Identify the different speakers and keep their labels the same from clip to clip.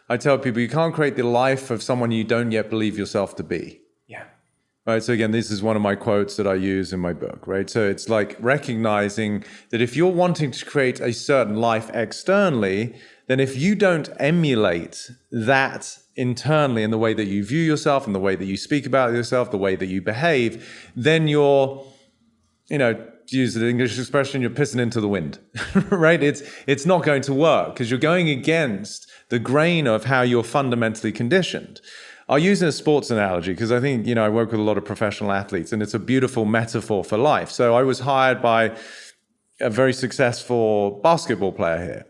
Speaker 1: I tell people you can't create the life of someone you don't yet believe yourself to be.
Speaker 2: Yeah.
Speaker 1: Right. So again, this is one of my quotes that I use in my book, right? So it's like recognizing that if you're wanting to create a certain life externally, then if you don't emulate that internally in the way that you view yourself and the way that you speak about yourself, the way that you behave, then you're, to use the English expression, you're pissing into the wind, right? It's not going to work because you're going against the grain of how you're fundamentally conditioned. I'll use a sports analogy because I think, I work with a lot of professional athletes and it's a beautiful metaphor for life. So I was hired by a very successful basketball player here.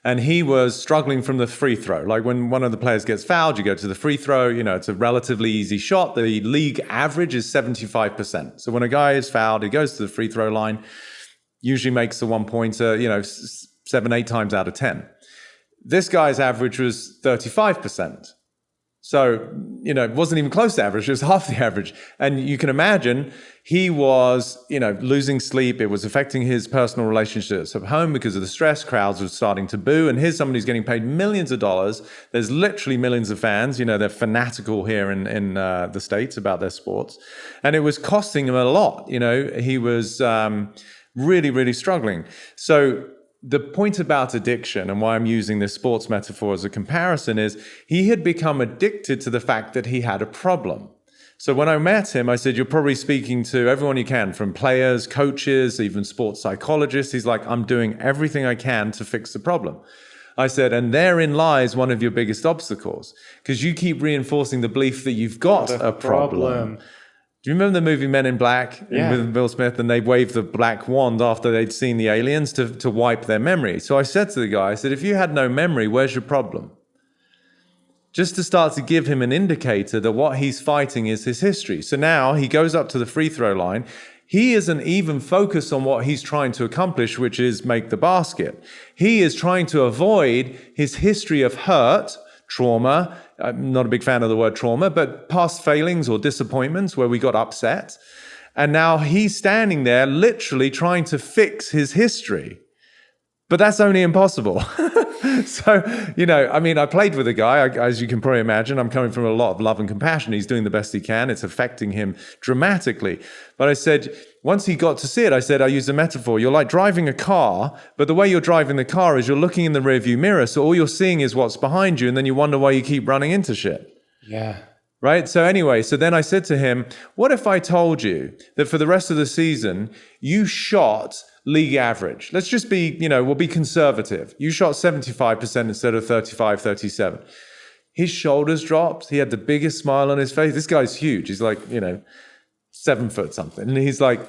Speaker 1: And he was struggling from the free throw. Like when one of the players gets fouled, you go to the free throw, it's a relatively easy shot. The league average is 75%. So when a guy is fouled, he goes to the free throw line, usually makes the 1-pointer, 7, 8 times out of 10. This guy's average was 35%. So, it wasn't even close to average. It was half the average. And you can imagine he was, losing sleep. It was affecting his personal relationships at home because of the stress. Crowds were starting to boo. And here's somebody who's getting paid millions of dollars. There's literally millions of fans. They're fanatical here in the States about their sports. And it was costing him a lot. He was really, really struggling. So the point about addiction and why I'm using this sports metaphor as a comparison is he had become addicted to the fact that he had a problem. So when I met him, I said, you're probably speaking to everyone you can, from players, coaches, even sports psychologists. He's like, I'm doing everything I can to fix the problem. I said, and therein lies one of your biggest obstacles, because you keep reinforcing the belief that you've got a problem. Do you remember the movie Men in Black with Will Smith, and they waved the black wand after they'd seen the aliens to wipe their memory? So I said to the guy, I said, if you had no memory, where's your problem? Just to start to give him an indicator that what he's fighting is his history. So now he goes up to the free throw line. He isn't even focused on what he's trying to accomplish, which is make the basket. He is trying to avoid his history of hurt, trauma. I'm not a big fan of the word trauma, but past failings or disappointments where we got upset. And now he's standing there literally trying to fix his history. But that's only impossible. So, I played with a guy, as you can probably imagine. I'm coming from a lot of love and compassion. He's doing the best he can. It's affecting him dramatically. But I said, once he got to see it, I used a metaphor. You're like driving a car, but the way you're driving the car is you're looking in the rearview mirror. So all you're seeing is what's behind you. And then you wonder why you keep running into shit.
Speaker 2: Yeah.
Speaker 1: Right? So anyway, then I said to him, what if I told you that for the rest of the season, you shot league average? Let's just be, we'll be conservative. You shot 75% instead of 35, 37. His shoulders dropped. He had the biggest smile on his face. This guy's huge. He's like, 7 foot something. And he's like,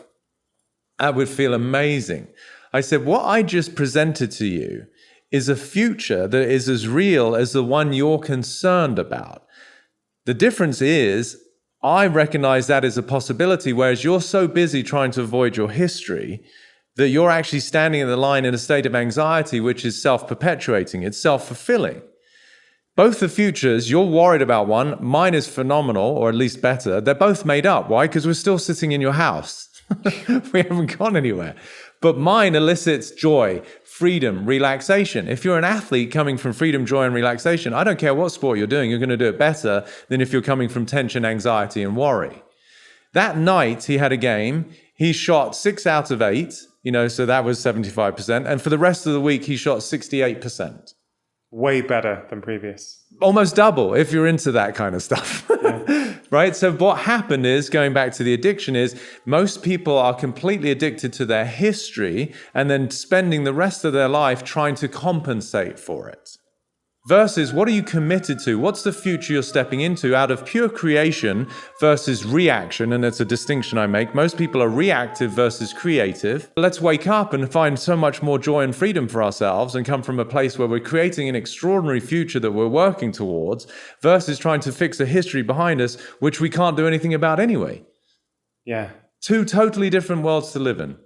Speaker 1: that would feel amazing. I said, what I just presented to you is a future that is as real as the one you're concerned about. The difference is I recognize that as a possibility, whereas you're so busy trying to avoid your history that you're actually standing in the line in a state of anxiety, which is self-perpetuating. It's self-fulfilling. Both the futures, you're worried about one. Mine is phenomenal, or at least better. They're both made up. Why? Because we're still sitting in your house. We haven't gone anywhere. But mine elicits joy, freedom, relaxation. If you're an athlete coming from freedom, joy, and relaxation, I don't care what sport you're doing, you're going to do it better than if you're coming from tension, anxiety, and worry. That night, he had a game. He shot 6 out of 8, so that was 75%. And for the rest of the week, he shot 68%.
Speaker 2: Way better than previous.
Speaker 1: Almost double if you're into that kind of stuff. Yeah. Right? So what happened is, going back to the addiction, is most people are completely addicted to their history and then spending the rest of their life trying to compensate for it. Versus, what are you committed to? What's the future you're stepping into out of pure creation versus reaction? And it's a distinction I make. Most people are reactive versus creative. Let's wake up and find so much more joy and freedom for ourselves and come from a place where we're creating an extraordinary future that we're working towards versus trying to fix a history behind us, which we can't do anything about anyway.
Speaker 2: Yeah.
Speaker 1: 2 totally different worlds to live in.